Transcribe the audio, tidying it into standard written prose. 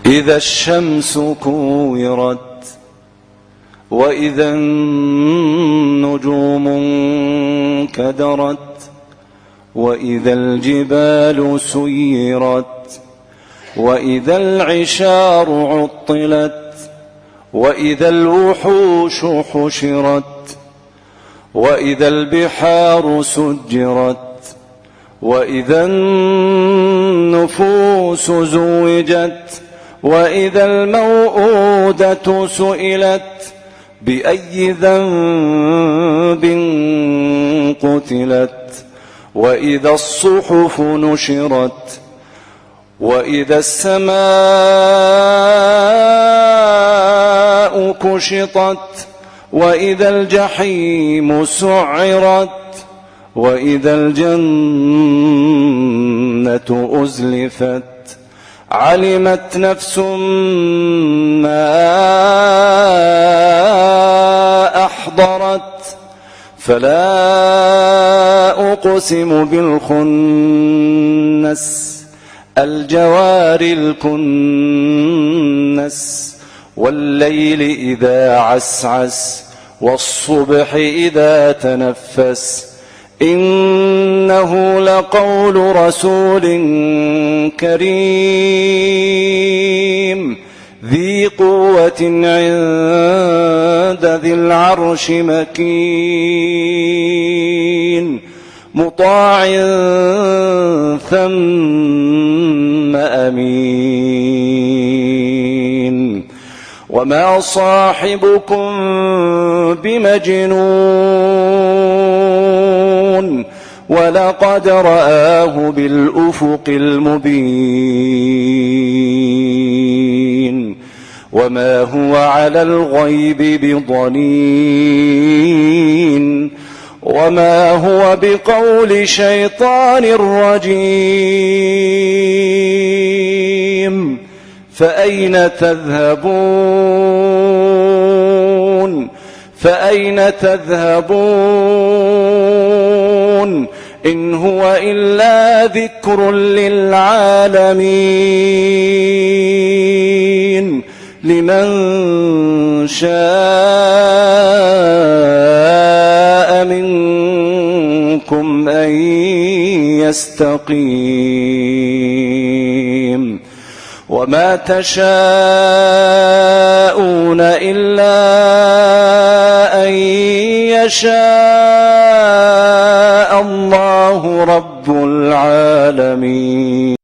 إذا الشمس كورت وإذا النجوم انكدرت وإذا الجبال سيرت وإذا العشار عطلت وإذا الوحوش حشرت وإذا البحار سجرت وإذا النفوس زوجت وإذا الموءودة سئلت بأي ذنب قتلت وإذا الصحف نشرت وإذا السماء كشطت وإذا الجحيم سعرت وإذا الجنة أزلفت علمت نفس ما أحضرت فلا أقسم بالخنس الجوار الكنس والليل إذا عسعس والصبح إذا تنفس إنه لقول رسول كريم ذي قوة عند ذي العرش مكين مطاع ثم أمين وما صاحبكم بمجنون ولقد رآه بالأفق المبين وما هو على الغيب بضنين وما هو بقول شيطان رجيم فأين تذهبون فأين تذهبون إن هو إلا ذكر للعالمين لمن شاء منكم أن يستقيم وما تشاءون إلا أن يشاء الله رب العالمين.